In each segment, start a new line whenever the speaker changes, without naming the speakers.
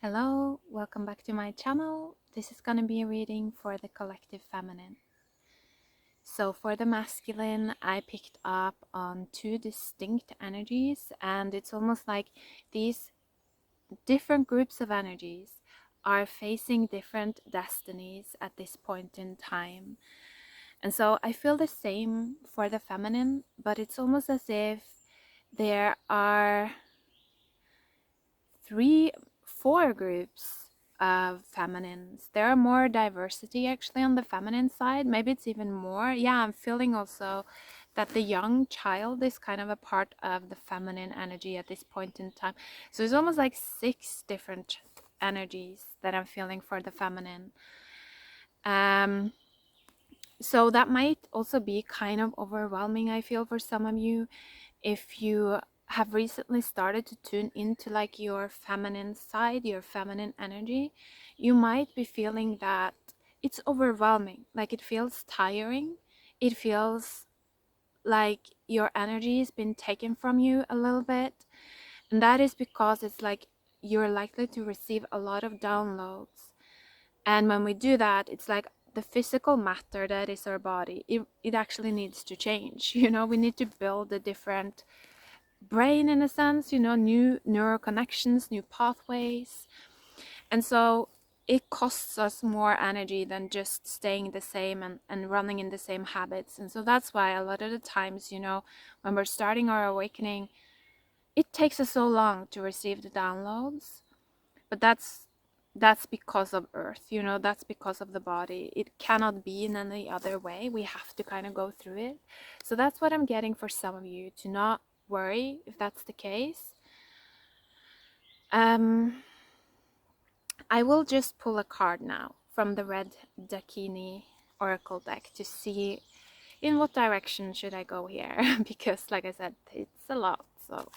Hello, welcome back to my channel. This is gonna be a reading for the collective feminine. So for the masculine, I picked up on two distinct energies, and it's almost like these different groups of energies are facing different destinies at this point in time. And so I feel the same for the feminine, but it's almost as if there are four groups of feminines. There are more diversity actually on the feminine side. Maybe it's even more. Yeah, I'm feeling also that the young child is kind of a part of the feminine energy at this point in time. So it's almost like six different energies that I'm feeling for the feminine. So that might also be kind of overwhelming, I feel, for some of you if you have recently started to tune into like your feminine side, your feminine energy. You might be feeling that it's overwhelming, like it feels tiring. It feels like your energy has been taken from you a little bit, and that is because it's like you're likely to receive a lot of downloads. And when we do that, it's like the physical matter that is our body, it actually needs to change. We need to build a different brain in a sense, new neural connections, new pathways. And so it costs us more energy than just staying the same and running in the same habits. And so that's why a lot of the times, when we're starting our awakening, it takes us so long to receive the downloads. But that's because of earth, that's because of the body. It cannot be in any other way. We have to kind of go through it. So that's what I'm getting for some of you, to not worry if that's the case. I will just pull a card now from the Red Dakini Oracle deck to see in what direction should I go here. Because like I said, it's a lot. So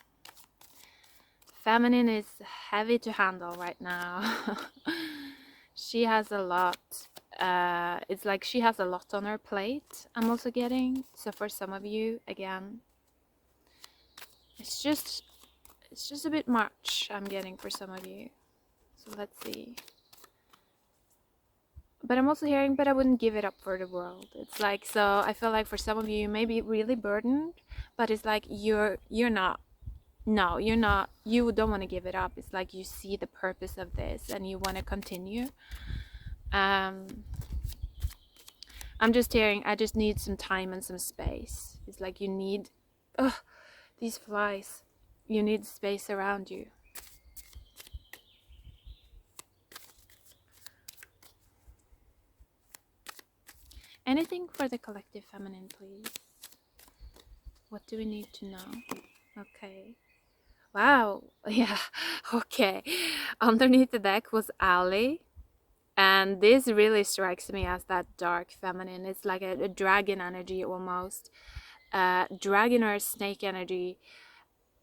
feminine is heavy to handle right now. She has a lot. It's like she has a lot on her plate, I'm also getting. So for some of you, again, it's just a bit much, I'm getting, for some of you. So let's see. But I'm also hearing, but I wouldn't give it up for the world. It's like, so I feel like for some of you, you may be really burdened, but it's like you're not. No, you're not. You don't want to give it up. It's like you see the purpose of this and you want to continue. I'm just hearing, I just need some time and some space. It's like you need, these flies. You need space around you. Anything for the collective feminine, please? What do we need to know? Okay. Wow. Yeah. Okay. Underneath the deck was Ali. And this really strikes me as that dark feminine. It's like a dragon energy almost. Dragon or snake energy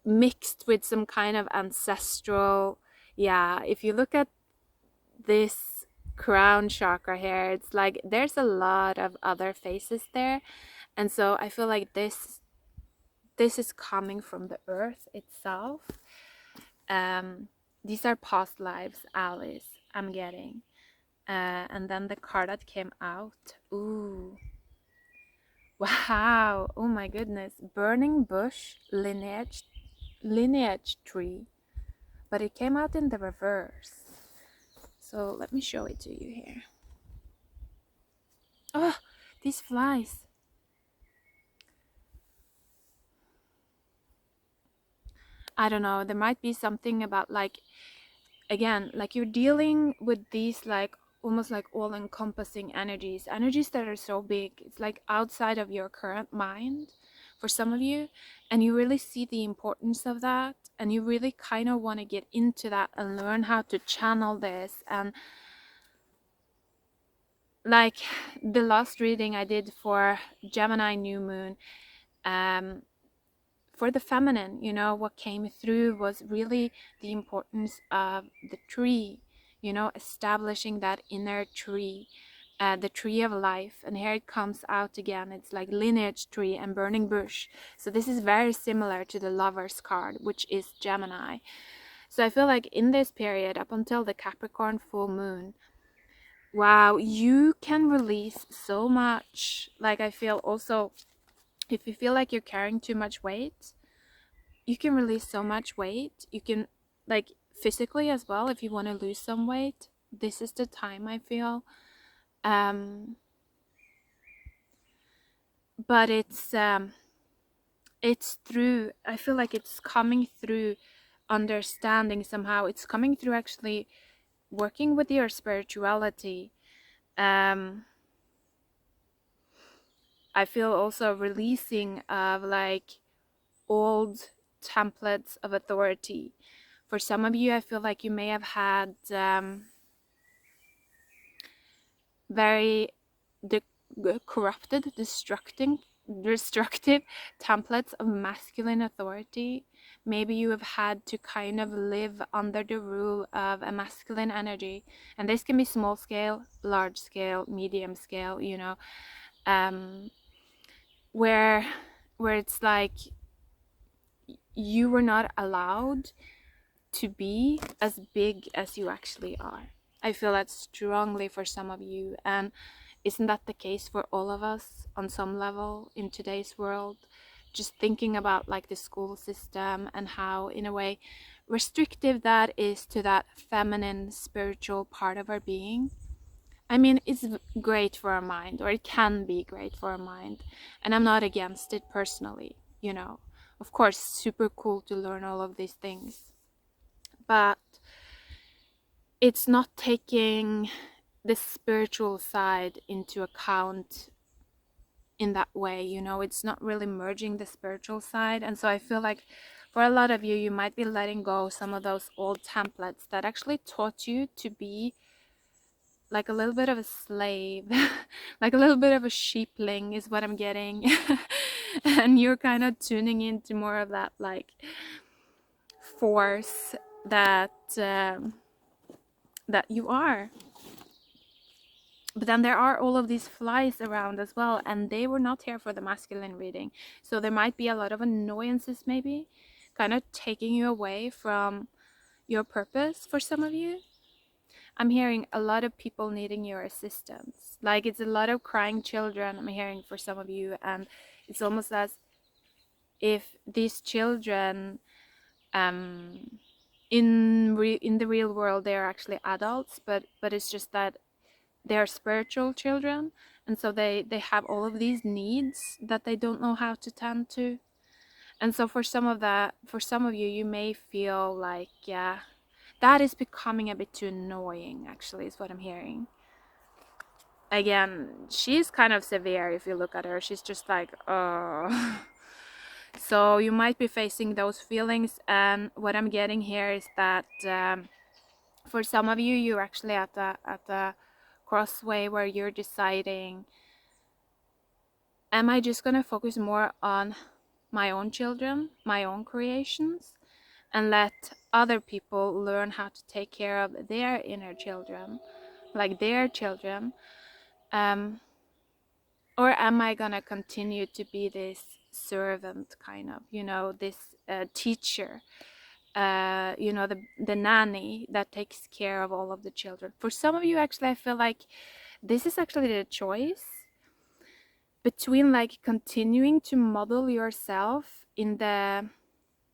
mixed with some kind of ancestral. Yeah, if you look at this crown chakra here, it's like there's a lot of other faces there. And so I feel like this is coming from the earth itself. These are past lives, Alice, I'm getting. And then the card that came out. Ooh. Wow. Oh my goodness. Burning bush lineage tree. But it came out in the reverse. So let me show it to you here. Oh, these flies. I don't know. There might be something about, like, again, like you're dealing with these like almost like all-encompassing energies that are so big. It's like outside of your current mind for some of you, and you really see the importance of that, and you really kind of want to get into that and learn how to channel this. And like the last reading I did for Gemini new moon, for the feminine, what came through was really the importance of the tree, establishing that inner tree, the tree of life. And here it comes out again. It's like lineage tree and burning bush. So this is very similar to the Lover's card, which is Gemini. So I feel like in this period, up until the Capricorn full moon, wow, you can release so much. Like, I feel also, if you feel like you're carrying too much weight, you can release so much weight. You can, like, physically as well, if you want to lose some weight, this is the time, I feel. But it's through, I feel like it's coming through understanding somehow. It's coming through actually working with your spirituality. um I feel also releasing of like old templates of authority. For some of you, I feel like you may have had very de- corrupted, destructive templates of masculine authority. Maybe you have had to kind of live under the rule of a masculine energy, and this can be small scale, large scale, medium scale, you know, um, where it's like you were not allowed to be as big as you actually are. I feel that strongly for some of you, and isn't that the case for all of us on some level in today's world? Just thinking about like the school system and how, in a way, restrictive that is to that feminine spiritual part of our being. I mean, it's great for our mind, or it can be great for our mind, and I'm not against it personally, you know. Of course, super cool to learn all of these things, but it's not taking the spiritual side into account in that way, you know. It's not really merging the spiritual side. And so I feel like for a lot of you, you might be letting go some of those old templates that actually taught you to be like a little bit of a slave, like a little bit of a sheepling is what I'm getting. And you're kind of tuning into more of that like force that that you are. But then there are all of these flies around as well, and they were not here for the masculine reading. So there might be a lot of annoyances, maybe, kind of taking you away from your purpose for some of you. I'm hearing a lot of people needing your assistance. Like, it's a lot of crying children I'm hearing for some of you, and it's almost as if these children, um, in the real world, they are actually adults, but it's just that they're spiritual children, and so they have all of these needs that they don't know how to tend to. And so for some of you, you may feel like, yeah, that is becoming a bit too annoying, actually, is what I'm hearing. Again, she's kind of severe. If you look at her, she's just like, oh. So you might be facing those feelings, and what I'm getting here is that for some of you, you're actually at the crossway where you're deciding, am I just going to focus more on my own children, my own creations, and let other people learn how to take care of their inner children, like their children? Or am I going to continue to be this servant, kind of, you know, this teacher, you know, the nanny that takes care of all of the children? For some of you, actually, I feel like this is actually the choice between like continuing to model yourself in the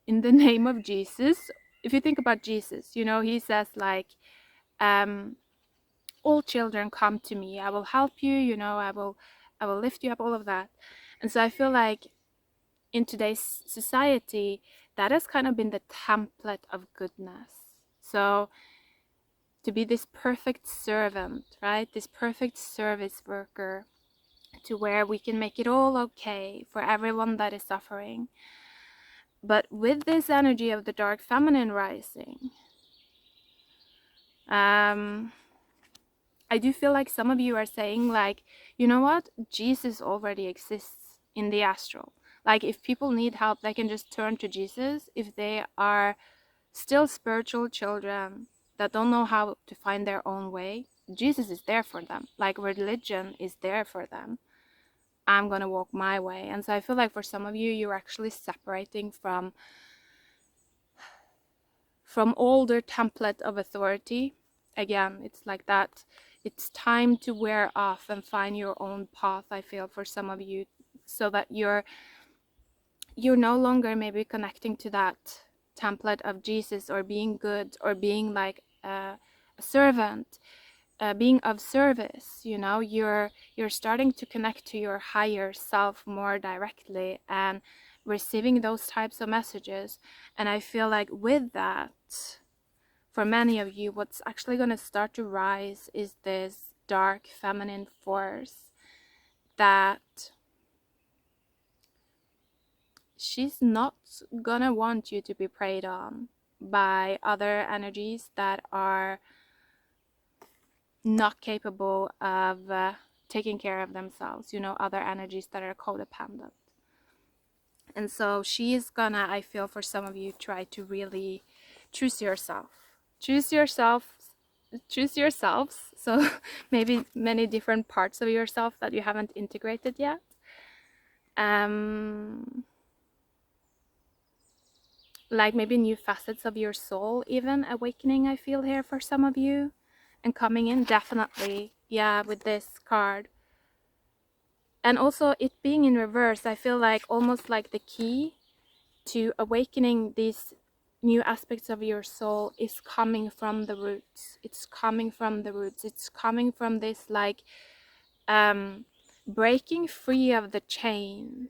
name of Jesus. If you think about Jesus, you know, he says like, all children come to me, I will help you, you know, I will lift you up, all of that. And so I feel like in today's society, that has kind of been the template of goodness. So to be this perfect servant, right, this perfect service worker, to where we can make it all okay for everyone that is suffering. But with this energy of the dark feminine rising, I do feel like some of you are saying like, you know what, Jesus already exists in the astral. Like, if people need help, they can just turn to Jesus. If they are still spiritual children that don't know how to find their own way, Jesus is there for them. Like, religion is there for them. I'm gonna walk my way. And so I feel like for some of you, you're actually separating from from older template of authority. Again, it's like that. It's time to wear off and find your own path, I feel, for some of you, so that you're no longer maybe connecting to that template of Jesus, or being good, or being like a servant, being of service. You know, you're starting to connect to your higher self more directly, and receiving those types of messages. And I feel like with that, for many of you, what's actually going to start to rise is this dark feminine force that she's not gonna want you to be preyed on by other energies that are not capable of taking care of themselves, you know, other energies that are codependent. And so she is gonna, I feel, for some of you, try to really choose yourself. Choose yourself. Choose yourselves. So maybe many different parts of yourself that you haven't integrated yet. Like maybe new facets of your soul even awakening, I feel here for some of you, and coming in, definitely, yeah, with this card. And also it being in reverse, I feel like almost like the key to awakening these new aspects of your soul is coming from the roots. It's coming from the roots. It's coming from this like breaking free of the chains.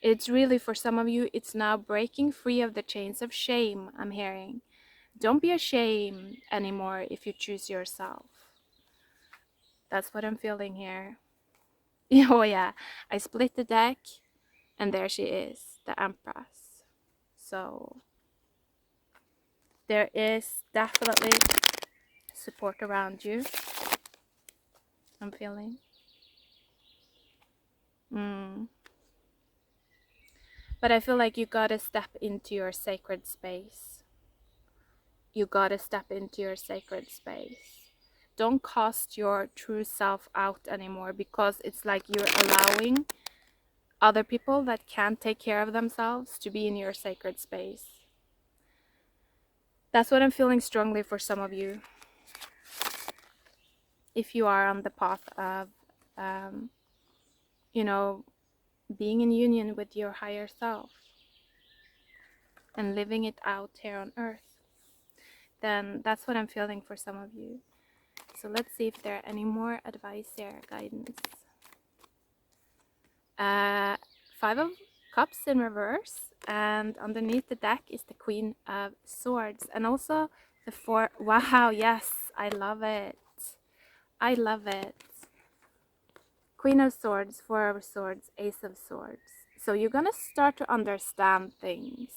It's really, for some of you, it's now breaking free of the chains of shame, I'm hearing. Don't be ashamed anymore if you choose yourself. That's what I'm feeling here. Oh yeah, I split the deck, and there she is, the Empress. So there is definitely support around you, I'm feeling. But I feel like you gotta step into your sacred space. You gotta step into your sacred space. Don't cast your true self out anymore, because it's like you're allowing other people that can't take care of themselves to be in your sacred space. That's what I'm feeling strongly for some of you. If you are on the path of, you know, being in union with your higher self and living it out here on earth, then that's what I'm feeling for some of you. So let's see if there are any more advice here, guidance. Five of Cups in reverse, and underneath the deck is the Queen of Swords, and also the four. Wow, yes, I love it. I love it. Queen of Swords, Four of Swords, Ace of Swords. So you're gonna start to understand things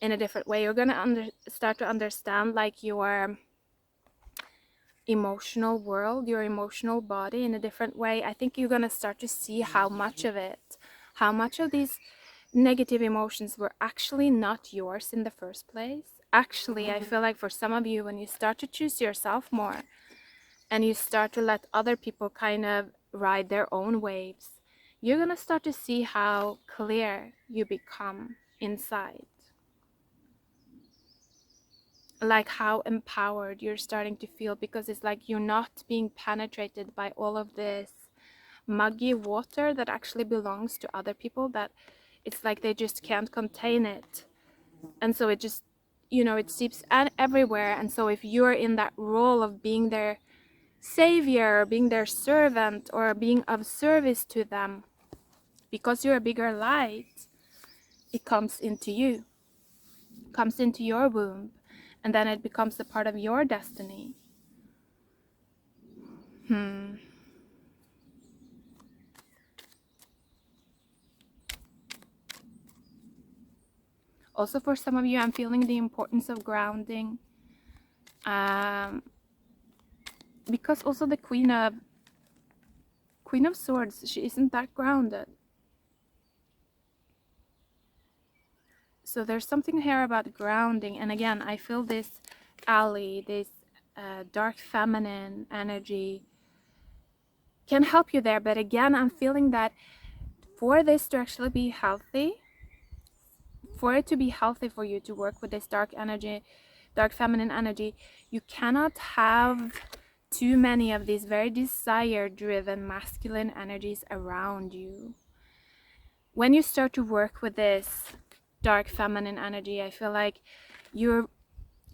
in a different way. You're gonna start to understand like your emotional world, your emotional body in a different way. I think you're gonna start to see how much of these negative emotions were actually not yours in the first place. Actually, I feel like for some of you, when you start to choose yourself more and you start to let other people kind of ride their own waves, you're gonna start to see how clear you become inside. Like how empowered you're starting to feel, because it's like you're not being penetrated by all of this muggy water that actually belongs to other people, that it's like they just can't contain it, and so it just, you know, it seeps everywhere. And so if you're in that role of being their savior, or being their servant, or being of service to them, because you're a bigger light, it comes into you, comes into your womb, and then it becomes a part of your destiny. Also, for some of you, I'm feeling the importance of grounding, because also the Queen of Swords, she isn't that grounded. So there's something here about grounding, and again, I feel this alley, this dark feminine energy can help you there. But again, I'm feeling that for this to actually be healthy, for it to be healthy for you to work with this dark energy, dark feminine energy, you cannot have too many of these very desire driven masculine energies around you. When you start to work with this dark feminine energy, I feel like you're,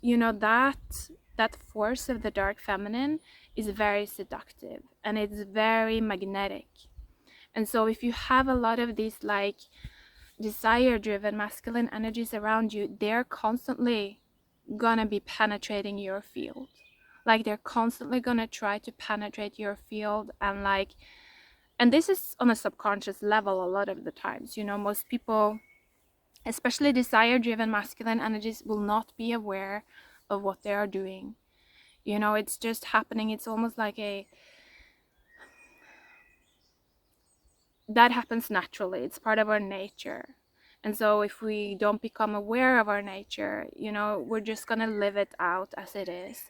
that force of the dark feminine is very seductive and it's very magnetic. And so if you have a lot of these like desire driven masculine energies around you, they're constantly gonna be penetrating your field. Like they're constantly gonna try to penetrate your field, and this is on a subconscious level a lot of the times. Most people, especially desire driven masculine energies, will not be aware of what they are doing. It's just happening. It's almost like that happens naturally. It's part of our nature. And so if we don't become aware of our nature, we're just gonna live it out as it is.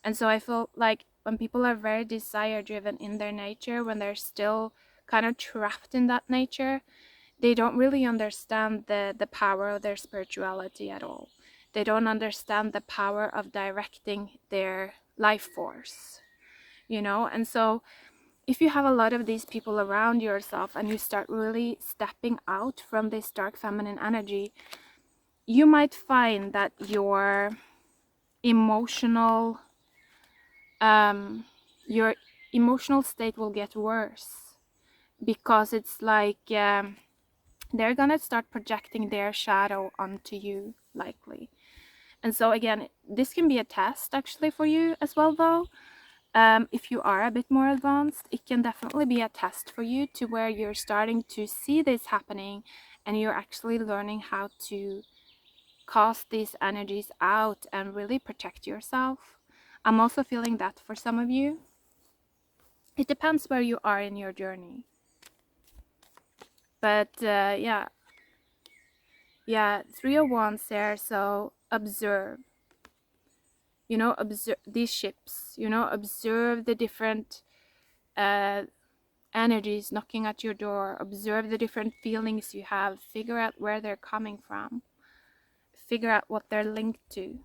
And so I feel like when people are very desire driven in their nature, when they're still kind of trapped in that nature, they don't really understand the power of their spirituality at all. They don't understand the power of directing their life force, and so if you have a lot of these people around yourself and you start really stepping out from this dark feminine energy, you might find that your emotional your emotional state will get worse, because it's like they're gonna start projecting their shadow onto you, likely. And so again, this can be a test actually for you as well, though. If you are a bit more advanced, it can definitely be a test for you, to where you're starting to see this happening and you're actually learning how to cast these energies out and really protect yourself. I'm also feeling that for some of you. It depends where you are in your journey. But yeah, 301 there. So observe, observe these ships, observe the different energies knocking at your door. Observe the different feelings you have. Figure out where they're coming from. Figure out what they're linked to.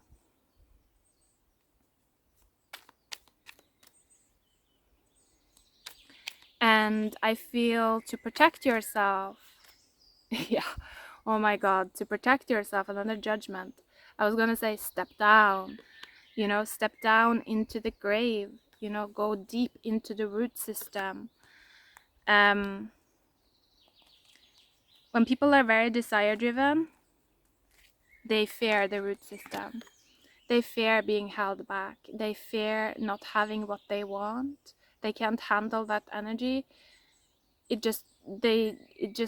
And I feel to protect yourself, yeah, oh my god, to protect yourself, another judgment. I was gonna say step down, step down into the grave, go deep into the root system. When people are very desire driven, they fear the root system. They fear being held back. They fear not having what they want. They can't handle that energy. It just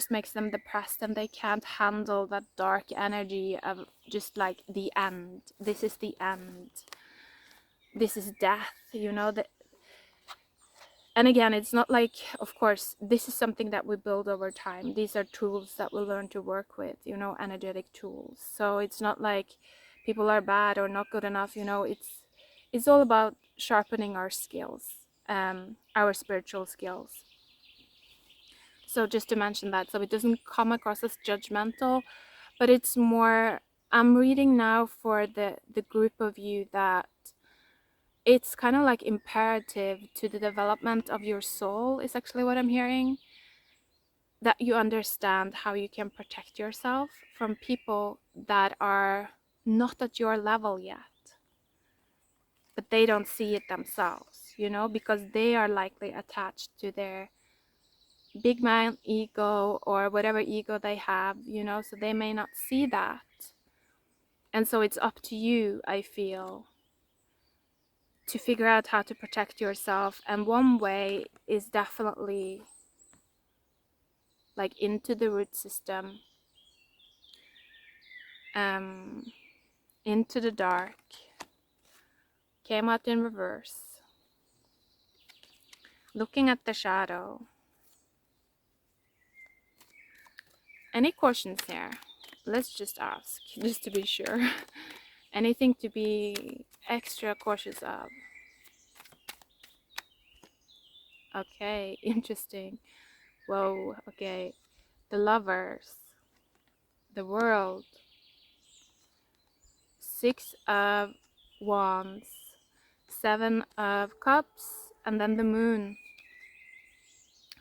makes them depressed, and they can't handle that dark energy of just like the end. This is the end. This is death, and again, it's not like, of course, this is something that we build over time. These are tools that we learn to work with, energetic tools. So it's not like people are bad or not good enough, it's all about sharpening our skills, our spiritual skills. So just to mention that, so it doesn't come across as judgmental, but it's more, I'm reading now for the group of you that it's kind of like imperative to the development of your soul, is actually what I'm hearing, that you understand how you can protect yourself from people that are not at your level yet, but they don't see it themselves, because they are likely attached to their big man ego or whatever ego they have, so they may not see that. And so it's up to you, I feel, to figure out how to protect yourself. And one way is definitely like into the root system, into the dark. Came out in reverse. Looking at the shadow. Any questions here? Let's just ask, just to be sure. Anything to be extra cautious of? Okay, interesting. Whoa, okay. The lovers, the world, Six of Wands, Seven of Cups, and then the Moon.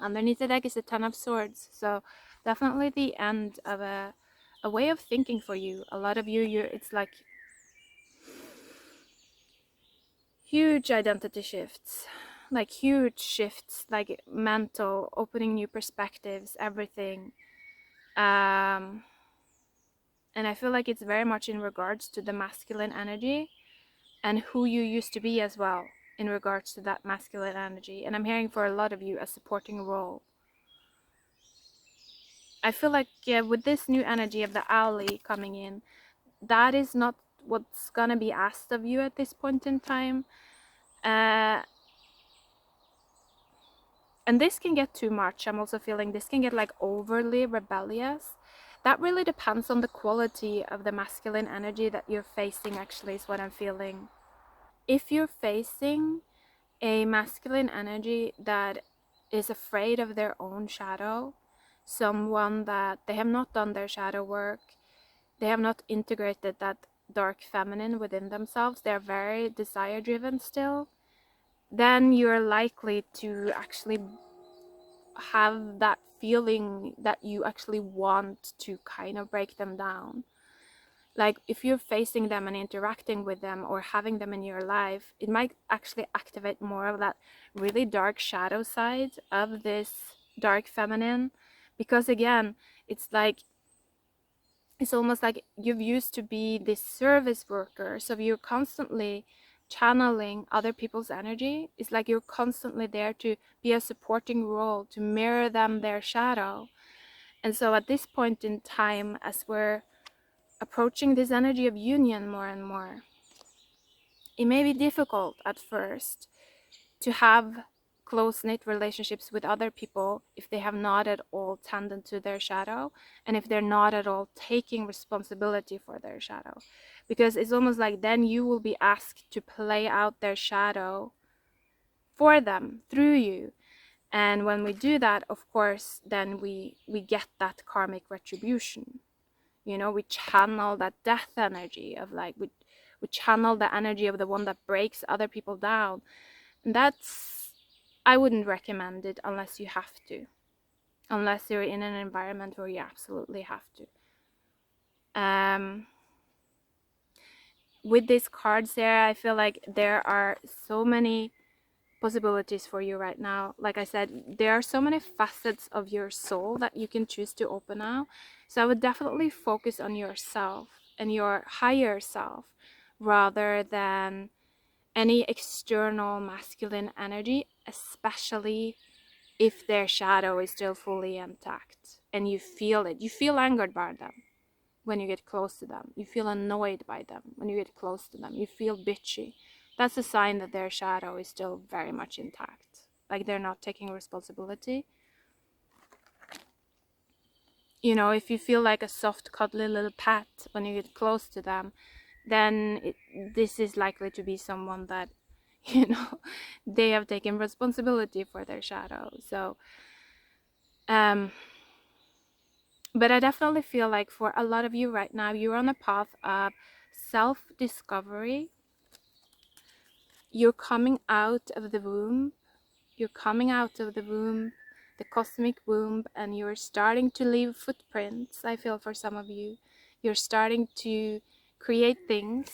Underneath the deck is the Ten of Swords. So definitely the end of a way of thinking for you. A lot of you, it's like huge identity shifts, like huge shifts, like mental, opening new perspectives, everything. And I feel like it's very much in regards to the masculine energy and who you used to be as well, in regards to that masculine energy. And I'm hearing for a lot of you a supporting role. I feel like, yeah, with this new energy of the owlie coming in, that is not what's gonna be asked of you at this point in time. And this can get too much. I'm also feeling this can get like overly rebellious. That really depends on the quality of the masculine energy that you're facing, actually, is what I'm feeling. If you're facing a masculine energy that is afraid of their own shadow, someone that they have not done their shadow work, they have not integrated that dark feminine within themselves, they're very desire driven still, then you're likely to actually have that feeling that you actually want to kind of break them down. Like if you're facing them and interacting with them or having them in your life, it might actually activate more of that really dark shadow side of this dark feminine. Because again, it's like, it's almost like you've used to be this service worker, so you're constantly channeling other people's energy. It's like you're constantly there to be a supporting role, to mirror them their shadow. And so at this point in time, as we're approaching this energy of union more and more, it may be difficult at first to have close-knit relationships with other people if they have not at all tended to their shadow, and if they're not at all taking responsibility for their shadow. Because it's almost like then you will be asked to play out their shadow for them through you. And when we do that, of course, then we get that karmic retribution. You know, we channel that death energy of like, we channel the energy of the one that breaks other people down. And that's, I wouldn't recommend it unless you have to, unless you're in an environment where you absolutely have to. With these cards there, I feel like there are so many possibilities for you right now. Like I said, there are so many facets of your soul that you can choose to open now. So I would definitely focus on yourself and your higher self rather than any external masculine energy, especially if their shadow is still fully intact and you feel it. You feel angered by them when you get close to them. You feel annoyed by them when you get close to them. You feel bitchy. That's a sign that their shadow is still very much intact. Like they're not taking responsibility. You know, if you feel like a soft, cuddly little pet when you get close to them, then this is likely to be someone that, you know, they have taken responsibility for their shadow. So, but I definitely feel like for a lot of you right now, you're on a path of self-discovery. You're coming out of the womb. You're coming out of the womb, the cosmic womb, and you're starting to leave footprints, I feel, for some of you. You're starting to create things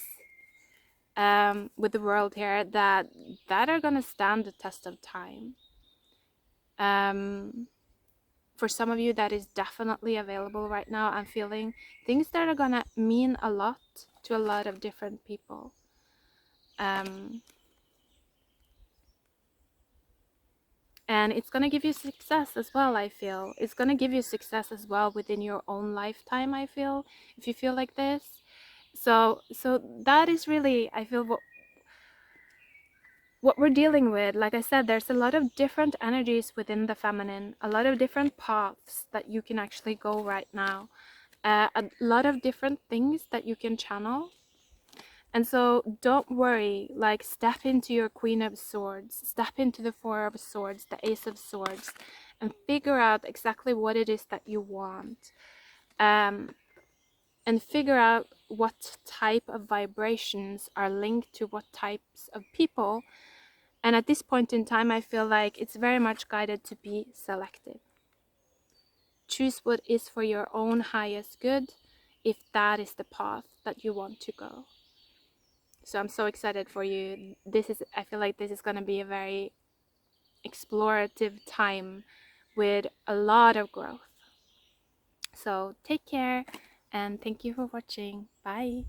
with the world here that are going to stand the test of time. For some of you, that is definitely available right now. I'm feeling things that are gonna mean a lot to a lot of different people. And it's gonna give you success as well, I feel. It's gonna give you success as well within your own lifetime, I feel, if you feel like this. So that is really, I feel, what we're dealing with. Like I said, there's a lot of different energies within the feminine, a lot of different paths that you can actually go right now, a lot of different things that you can channel. And so don't worry, like step into your Queen of Swords, step into the Four of Swords, the Ace of Swords, and figure out exactly what it is that you want. And figure out what type of vibrations are linked to what types of people. And at this point in time, I feel like it's very much guided to be selective. Choose what is for your own highest good, if that is the path that you want to go. So I'm so excited for you. I feel like this is going to be a very explorative time with a lot of growth. So take care and thank you for watching. Bye.